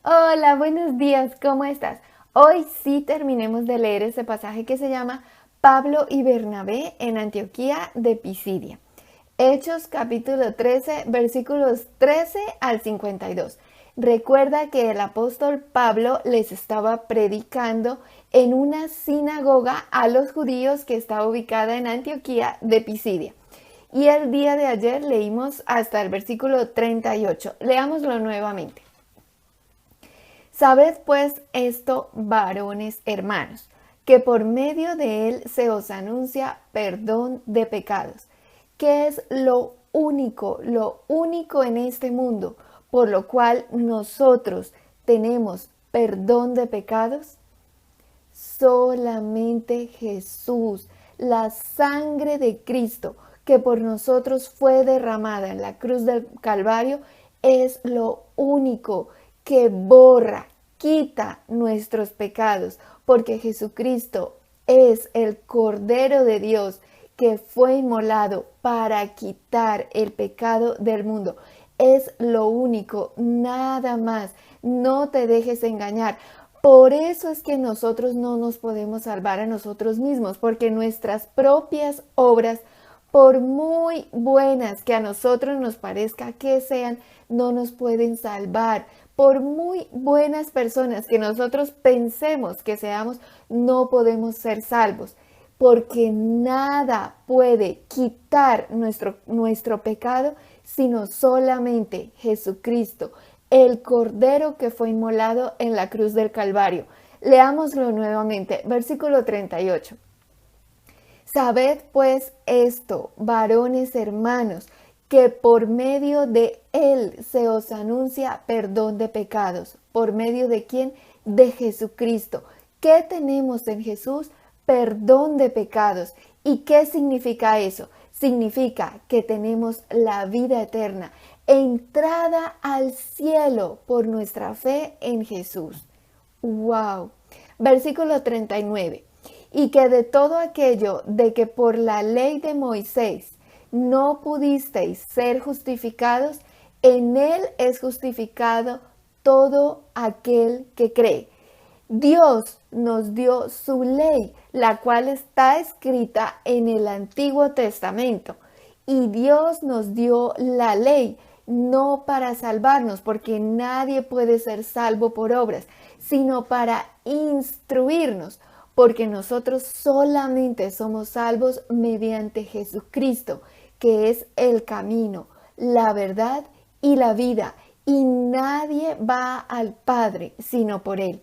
Hola, buenos días, ¿cómo estás? Hoy sí terminemos de leer ese pasaje que se llama Pablo y Bernabé en Antioquía de Pisidia. Hechos capítulo 13, versículos 13 al 52. Recuerda que el apóstol Pablo les estaba predicando en una sinagoga a los judíos que está ubicada en Antioquía de Pisidia. Y el día de ayer leímos hasta el versículo 38. Leámoslo nuevamente. Sabed pues esto, varones hermanos, que por medio de él se os anuncia perdón de pecados, que es lo único en este mundo, por lo cual nosotros tenemos perdón de pecados. Solamente Jesús, la sangre de Cristo, que por nosotros fue derramada en la cruz del Calvario, es lo único que borra, quita nuestros pecados, porque Jesucristo es el Cordero de Dios que fue inmolado para quitar el pecado del mundo. Es lo único, nada más. No te dejes engañar. Por eso es que nosotros no nos podemos salvar a nosotros mismos, porque nuestras propias obras, por muy buenas que a nosotros nos parezca que sean, no nos pueden salvar. Por muy buenas personas que nosotros pensemos que seamos, no podemos ser salvos, porque nada puede quitar nuestro pecado, sino solamente Jesucristo, el Cordero que fue inmolado en la cruz del Calvario. Leámoslo nuevamente, versículo 38. Sabed pues esto, varones hermanos, que por medio de él se os anuncia perdón de pecados. ¿Por medio de quién? De Jesucristo. ¿Qué tenemos en Jesús? Perdón de pecados. ¿Y qué significa eso? Significa que tenemos la vida eterna, entrada al cielo por nuestra fe en Jesús. ¡Wow! Versículo 39. Y que de todo aquello de que por la ley de Moisés no pudisteis ser justificados, en él es justificado todo aquel que cree. Dios nos dio su ley, la cual está escrita en el Antiguo Testamento. Y Dios nos dio la ley, no para salvarnos, porque nadie puede ser salvo por obras, sino para instruirnos, porque nosotros solamente somos salvos mediante Jesucristo, que es el camino, la verdad y la vida, y nadie va al Padre sino por Él.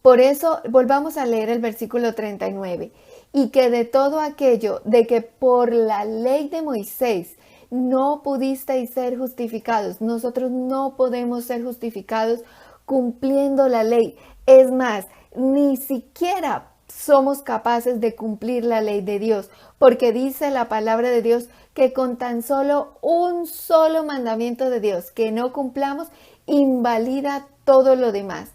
Por eso volvamos a leer el versículo 39. Y que de todo aquello de que por la ley de Moisés no pudisteis ser justificados, nosotros no podemos ser justificados cumpliendo la ley. Es más, ni siquiera somos capaces de cumplir la ley de Dios, porque dice la palabra de Dios que con tan solo un solo mandamiento de Dios que no cumplamos, invalida todo lo demás.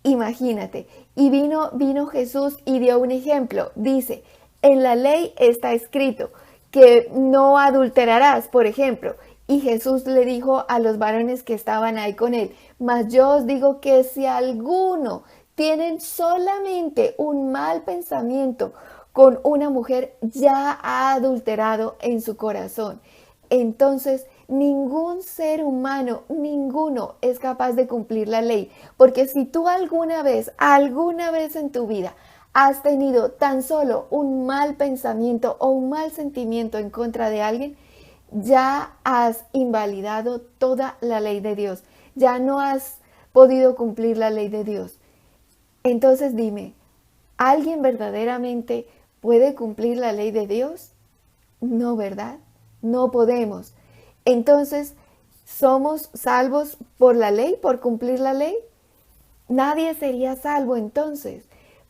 Imagínate, y vino Jesús y dio un ejemplo. Dice, en la ley está escrito que no adulterarás, por ejemplo. Y Jesús le dijo a los varones que estaban ahí con él, mas yo os digo que si alguno tienen solamente un mal pensamiento con una mujer, ya ha adulterado en su corazón. Entonces, ningún ser humano, ninguno es capaz de cumplir la ley, porque si tú alguna vez en tu vida has tenido tan solo un mal pensamiento o un mal sentimiento en contra de alguien, ya has invalidado toda la ley de Dios, ya no has podido cumplir la ley de Dios. Entonces dime, ¿alguien verdaderamente puede cumplir la ley de Dios? No, ¿verdad? No podemos. Entonces, ¿somos salvos por la ley, por cumplir la ley? Nadie sería salvo entonces.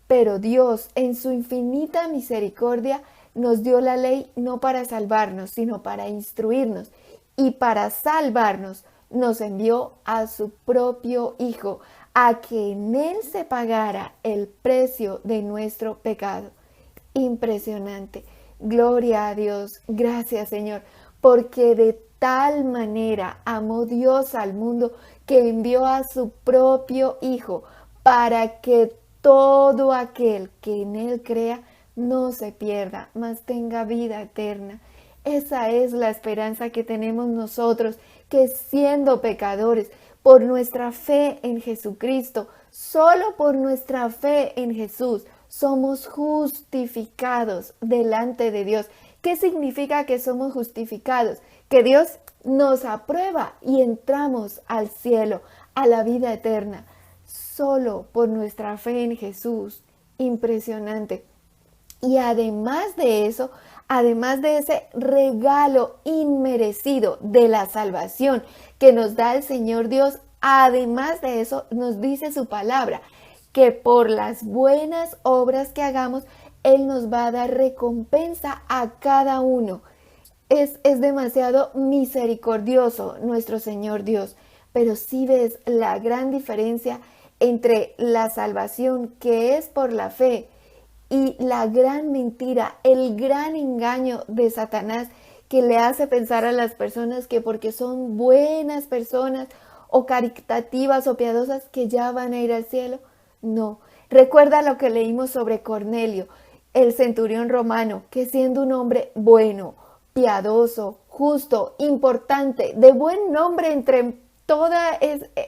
Pero Dios, en su infinita misericordia, nos dio la ley no para salvarnos, sino para instruirnos. Y para salvarnos, nos envió a su propio Hijo, a que en Él se pagara el precio de nuestro pecado. Impresionante. Gloria a Dios. Gracias, Señor, porque de tal manera amó Dios al mundo que envió a su propio Hijo para que todo aquel que en Él crea no se pierda, mas tenga vida eterna. Esa es la esperanza que tenemos nosotros, que siendo pecadores, por nuestra fe en Jesucristo, solo por nuestra fe en Jesús, somos justificados delante de Dios. ¿Qué significa que somos justificados? Que Dios nos aprueba y entramos al cielo, a la vida eterna, solo por nuestra fe en Jesús. Impresionante. Y además de eso, además de ese regalo inmerecido de la salvación que nos da el Señor Dios, además de eso nos dice su palabra, que por las buenas obras que hagamos, Él nos va a dar recompensa a cada uno. Es demasiado misericordioso nuestro Señor Dios, pero sí ves la gran diferencia entre la salvación que es por la fe y la gran mentira, el gran engaño de Satanás que le hace pensar a las personas que porque son buenas personas o caritativas o piadosas que ya van a ir al cielo. No, recuerda lo que leímos sobre Cornelio, el centurión romano, que siendo un hombre bueno, piadoso, justo, importante, de buen nombre entre toda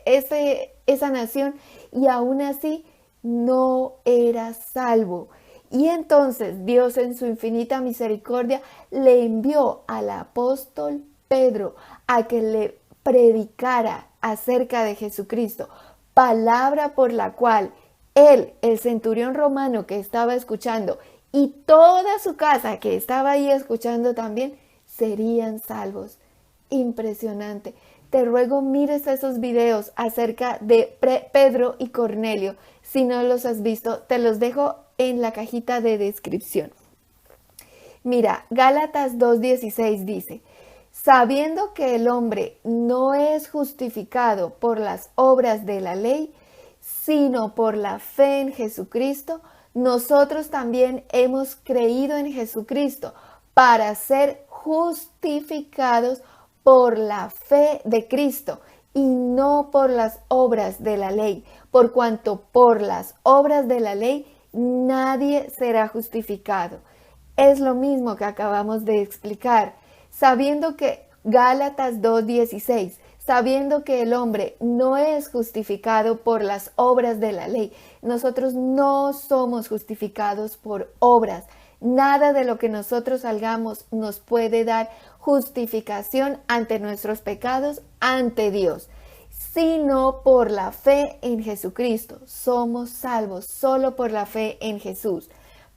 esa nación, y aún así no era salvo. Y entonces Dios en su infinita misericordia le envió al apóstol Pedro a que le predicara acerca de Jesucristo, palabra por la cual él, el centurión romano que estaba escuchando, y toda su casa que estaba ahí escuchando también, serían salvos. Impresionante. Te ruego mires esos videos acerca de Pedro y Cornelio. Si no los has visto, te los dejo en la cajita de descripción. Mira, Gálatas 2:16 dice: sabiendo que el hombre no es justificado por las obras de la ley, sino por la fe en Jesucristo, nosotros también hemos creído en Jesucristo para ser justificados por la fe de Cristo y no por las obras de la ley, por cuanto por las obras de la ley nadie será justificado. Es lo mismo que acabamos de explicar, sabiendo que Gálatas 2:16, sabiendo que el hombre no es justificado por las obras de la ley. Nosotros no somos justificados por obras. Nada de lo que nosotros hagamos nos puede dar justificación ante nuestros pecados, ante Dios, sino por la fe en Jesucristo. Somos salvos solo por la fe en Jesús,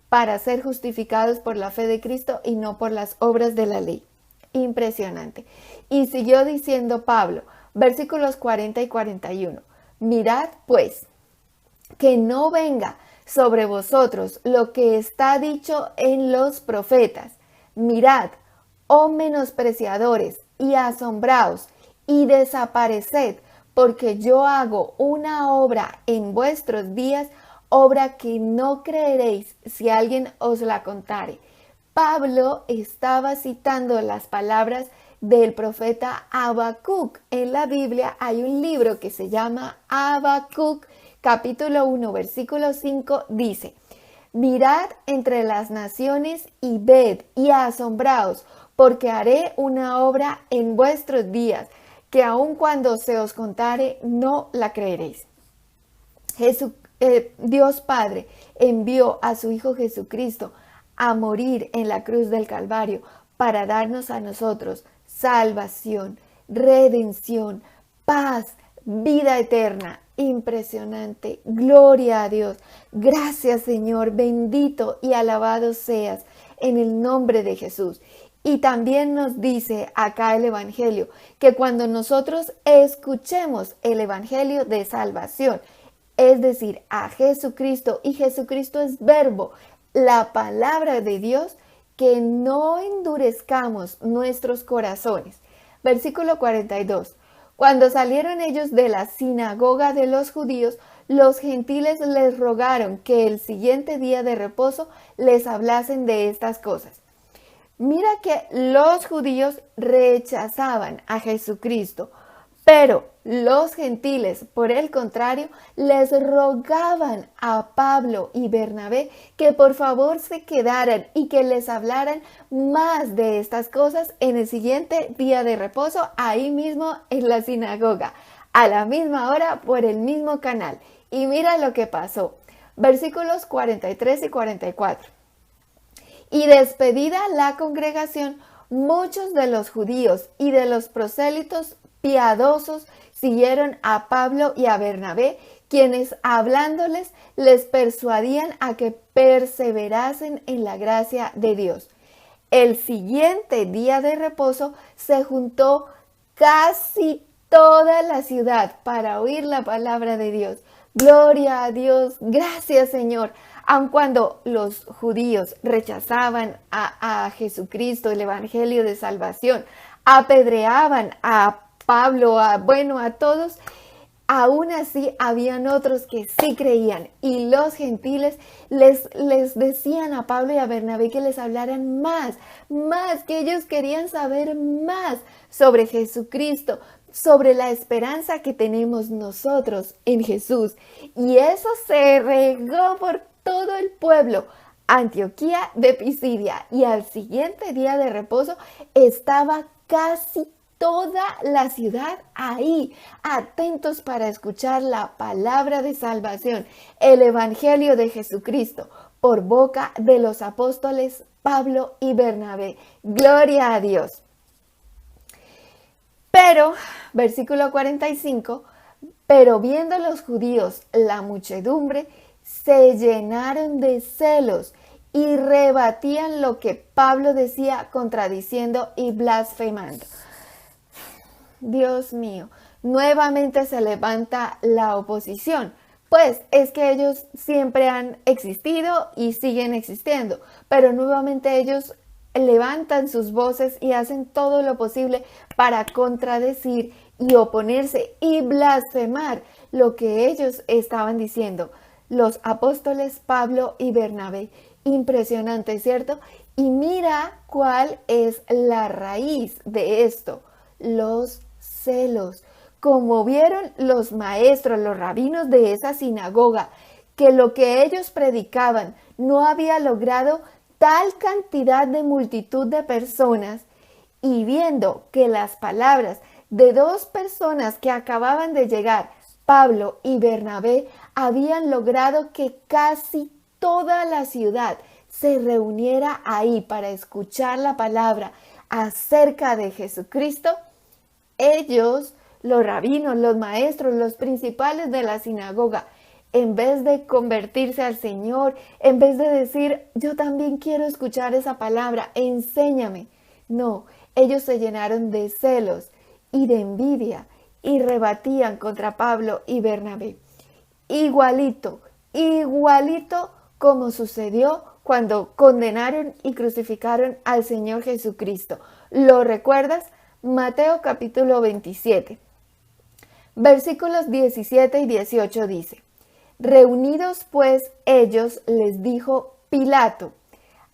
para ser justificados por la fe de Cristo y no por las obras de la ley. Impresionante. Y siguió diciendo Pablo, versículos 40 y 41. Mirad pues, que no venga sobre vosotros lo que está dicho en los profetas. Mirad, oh menospreciadores, y asombraos, y desapareced, porque yo hago una obra en vuestros días, obra que no creeréis si alguien os la contare. Pablo estaba citando las palabras del profeta Habacuc. En la Biblia hay un libro que se llama Habacuc, capítulo 1, versículo 5, dice: mirad entre las naciones y ved y asombraos, porque haré una obra en vuestros días, que aun cuando se os contare, no la creeréis. Dios Padre envió a su Hijo Jesucristo a morir en la cruz del Calvario para darnos a nosotros salvación, redención, paz, vida eterna. Impresionante. Gloria a Dios. Gracias, Señor. Bendito y alabado seas en el nombre de Jesús. Y también nos dice acá el Evangelio que cuando nosotros escuchemos el Evangelio de salvación, es decir, a Jesucristo, y Jesucristo es verbo, la palabra de Dios, que no endurezcamos nuestros corazones. Versículo 42. Cuando salieron ellos de la sinagoga de los judíos, los gentiles les rogaron que el siguiente día de reposo les hablasen de estas cosas. Mira que los judíos rechazaban a Jesucristo, pero los gentiles, por el contrario, les rogaban a Pablo y Bernabé que por favor se quedaran y que les hablaran más de estas cosas en el siguiente día de reposo, ahí mismo en la sinagoga, a la misma hora por el mismo canal. Y mira lo que pasó. Versículos 43 y 44. Y despedida la congregación, muchos de los judíos y de los prosélitos piadosos siguieron a Pablo y a Bernabé, quienes hablándoles les persuadían a que perseverasen en la gracia de Dios. El siguiente día de reposo se juntó casi toda la ciudad para oír la palabra de Dios. Gloria a Dios, gracias Señor. Aun cuando los judíos rechazaban a Jesucristo, el Evangelio de salvación, apedreaban a Pablo, a todos, aún así habían otros que sí creían, y los gentiles les decían a Pablo y a Bernabé que les hablaran más, que ellos querían saber más sobre Jesucristo, sobre la esperanza que tenemos nosotros en Jesús. Y eso se regó por todo el pueblo, Antioquía de Pisidia, y al siguiente día de reposo estaba casi toda la ciudad ahí, atentos para escuchar la palabra de salvación, el Evangelio de Jesucristo, por boca de los apóstoles Pablo y Bernabé. Gloria a Dios. Pero, versículo 45, pero viendo los judíos la muchedumbre, se llenaron de celos y rebatían lo que Pablo decía, contradiciendo y blasfemando. Dios mío, nuevamente se levanta la oposición. Pues es que ellos siempre han existido y siguen existiendo, pero nuevamente ellos levantan sus voces y hacen todo lo posible para contradecir y oponerse y blasfemar lo que ellos estaban diciendo. Los apóstoles Pablo y Bernabé. Impresionante, ¿cierto? Y mira cuál es la raíz de esto: los celos. Como vieron los maestros, los rabinos de esa sinagoga, que lo que ellos predicaban no había logrado tal cantidad de multitud de personas, y viendo que las palabras de dos personas que acababan de llegar, Pablo y Bernabé, habían logrado que casi toda la ciudad se reuniera ahí para escuchar la palabra acerca de Jesucristo, ellos, los rabinos, los maestros, los principales de la sinagoga, en vez de convertirse al Señor, en vez de decir, yo también quiero escuchar esa palabra, enséñame. No, ellos se llenaron de celos y de envidia y rebatían contra Pablo y Bernabé. Igualito como sucedió cuando condenaron y crucificaron al Señor Jesucristo. ¿Lo recuerdas? Mateo capítulo 27, versículos 17 y 18 dice: reunidos pues ellos, les dijo Pilato: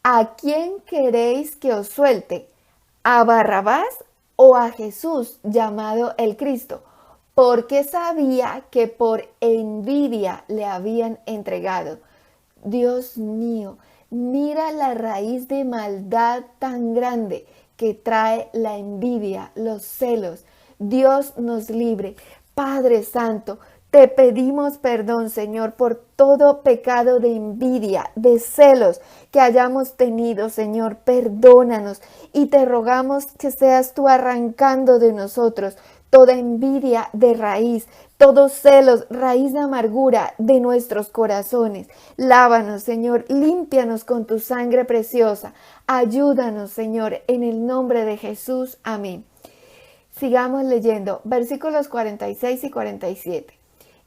¿a quién queréis que os suelte? ¿A Barrabás o a Jesús llamado el Cristo? Porque sabía que por envidia le habían entregado. Dios mío, mira la raíz de maldad tan grande que trae la envidia, los celos. Dios nos libre. Padre Santo, te pedimos perdón, Señor, por todo pecado de envidia, de celos que hayamos tenido, Señor. Perdónanos y te rogamos que seas tú arrancando de nosotros toda envidia de raíz, todos celos, raíz de amargura de nuestros corazones. Lávanos, Señor, límpianos con tu sangre preciosa. Ayúdanos, Señor, en el nombre de Jesús. Amén. Sigamos leyendo versículos 46 y 47.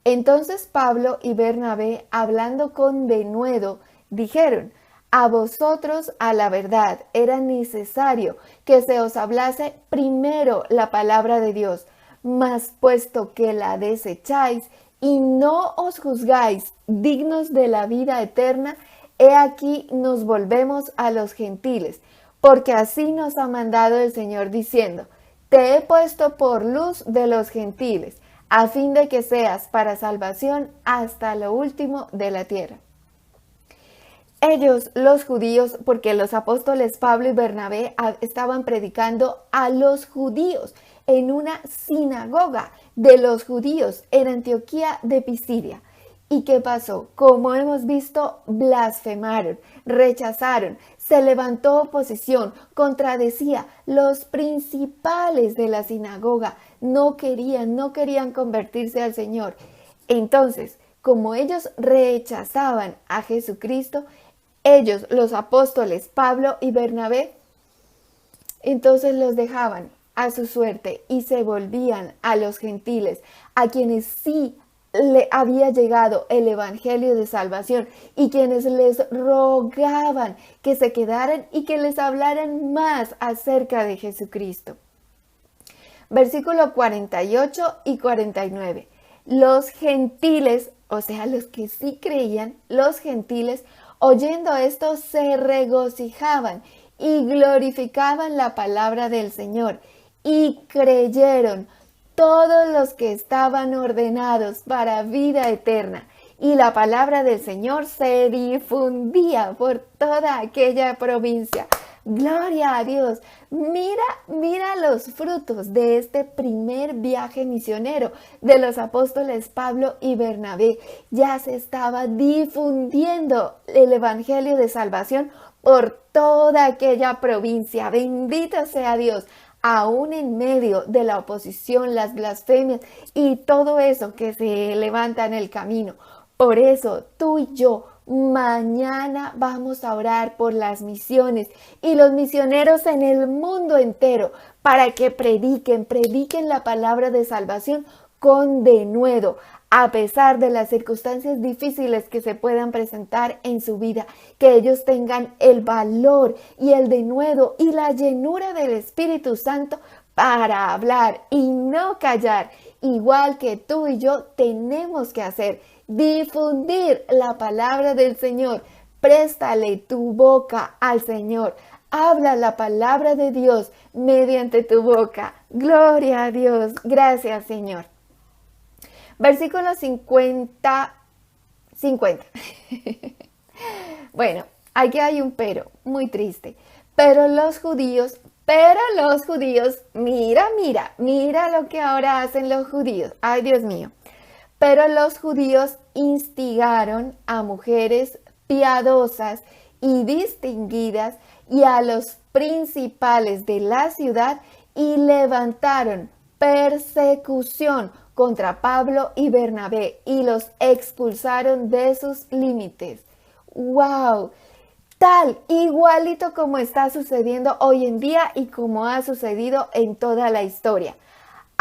Entonces Pablo y Bernabé, hablando con denuedo, dijeron: a vosotros, a la verdad, era necesario que se os hablase primero la palabra de Dios, mas puesto que la desecháis y no os juzgáis dignos de la vida eterna, he aquí nos volvemos a los gentiles, porque así nos ha mandado el Señor diciendo, te he puesto por luz de los gentiles, a fin de que seas para salvación hasta lo último de la tierra. Ellos, los judíos, porque los apóstoles Pablo y Bernabé estaban predicando a los judíos en una sinagoga de los judíos en Antioquía de Pisidia. ¿Y qué pasó? Como hemos visto, blasfemaron, rechazaron, se levantó oposición, contradecía. Los principales de la sinagoga no querían convertirse al Señor. Entonces, como ellos rechazaban a Jesucristo, ellos, los apóstoles Pablo y Bernabé, entonces los dejaban a su suerte y se volvían a los gentiles, a quienes sí le había llegado el evangelio de salvación y quienes les rogaban que se quedaran y que les hablaran más acerca de Jesucristo. Versículo 48 y 49. Los gentiles, o sea, los que sí creían, los gentiles, oyendo esto, se regocijaban y glorificaban la palabra del Señor, y creyeron todos los que estaban ordenados para vida eterna. Y la palabra del Señor se difundía por toda aquella provincia. Gloria a Dios. Mira los frutos de este primer viaje misionero de los apóstoles Pablo y Bernabé. Ya se estaba difundiendo el evangelio de salvación por toda aquella provincia. Bendito sea Dios. Aún en medio de la oposición, las blasfemias y todo eso que se levanta en el camino. Por eso tú y yo mañana vamos a orar por las misiones y los misioneros en el mundo entero para que prediquen la palabra de salvación con denuedo, a pesar de las circunstancias difíciles que se puedan presentar en su vida, que ellos tengan el valor y el denuedo y la llenura del Espíritu Santo para hablar y no callar, igual que tú y yo tenemos que hacer. Difundir la palabra del Señor. Préstale tu boca al Señor. Habla la palabra de Dios mediante tu boca. Gloria a Dios. Gracias, Señor. Versículo 50. Bueno, aquí hay un pero muy triste. Pero los judíos, mira lo que ahora hacen los judíos. Ay, Dios mío. Pero los judíos instigaron a mujeres piadosas y distinguidas y a los principales de la ciudad y levantaron persecución contra Pablo y Bernabé y los expulsaron de sus límites. ¡Wow! Igualito como está sucediendo hoy en día y como ha sucedido en toda la historia.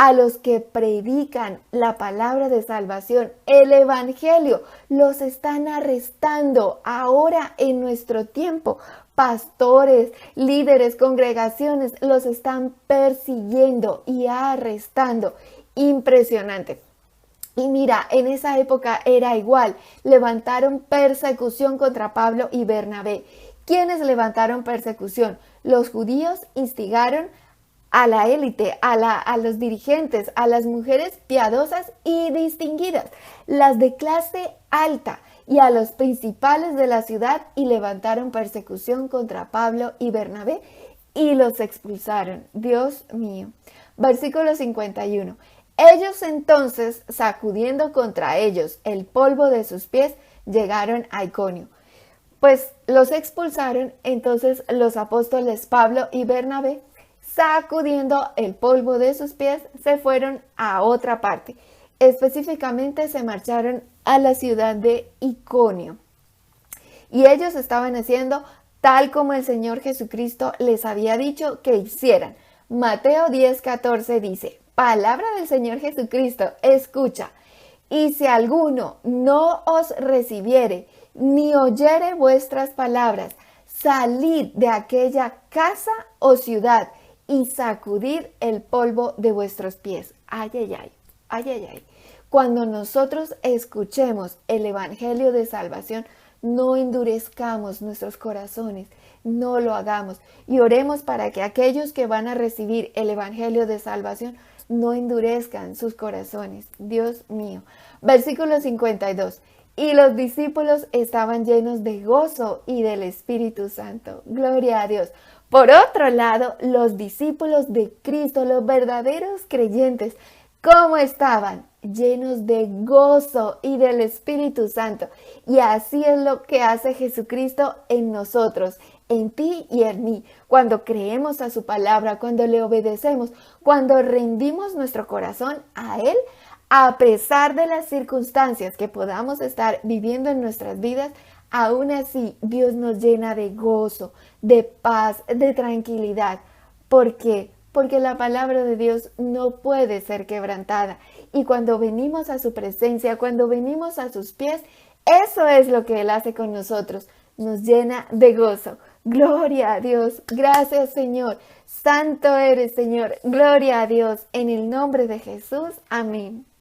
A los que predican la palabra de salvación, el evangelio, los están arrestando ahora en nuestro tiempo. Pastores, líderes, congregaciones, los están persiguiendo y arrestando. Impresionante. Y mira, en esa época era igual. Levantaron persecución contra Pablo y Bernabé. ¿Quiénes levantaron persecución? Los judíos instigaron a la élite, a los dirigentes, a las mujeres piadosas y distinguidas, las de clase alta, y a los principales de la ciudad, y levantaron persecución contra Pablo y Bernabé y los expulsaron. Dios mío. Versículo 51. Ellos entonces, sacudiendo contra ellos el polvo de sus pies, llegaron a Iconio. Pues los expulsaron. Entonces los apóstoles Pablo y Bernabé, sacudiendo el polvo de sus pies, se fueron a otra parte. Específicamente se marcharon a la ciudad de Iconio. Y ellos estaban haciendo tal como el Señor Jesucristo les había dicho que hicieran. Mateo 10:14 dice, palabra del Señor Jesucristo, escucha. Y si alguno no os recibiere, ni oyere vuestras palabras, salid de aquella casa o ciudad y sacudid el polvo de vuestros pies. Ay, ay, ay, ay, ay, ay. Cuando nosotros escuchemos el evangelio de salvación, no endurezcamos nuestros corazones, no lo hagamos. Y oremos para que aquellos que van a recibir el Evangelio de salvación no endurezcan sus corazones. Dios mío. Versículo 52. Y los discípulos estaban llenos de gozo y del Espíritu Santo. Gloria a Dios. Por otro lado, los discípulos de Cristo, los verdaderos creyentes, ¿cómo estaban? Llenos de gozo y del Espíritu Santo. Y así es lo que hace Jesucristo en nosotros, en ti y en mí. Cuando creemos a su palabra, cuando le obedecemos, cuando rendimos nuestro corazón a Él, a pesar de las circunstancias que podamos estar viviendo en nuestras vidas, aún así Dios nos llena de gozo, de paz, de tranquilidad. ¿Por qué? Porque la palabra de Dios no puede ser quebrantada. Y cuando venimos a su presencia, cuando venimos a sus pies, eso es lo que Él hace con nosotros. Nos llena de gozo. Gloria a Dios. Gracias, Señor. Santo eres, Señor. Gloria a Dios. En el nombre de Jesús. Amén.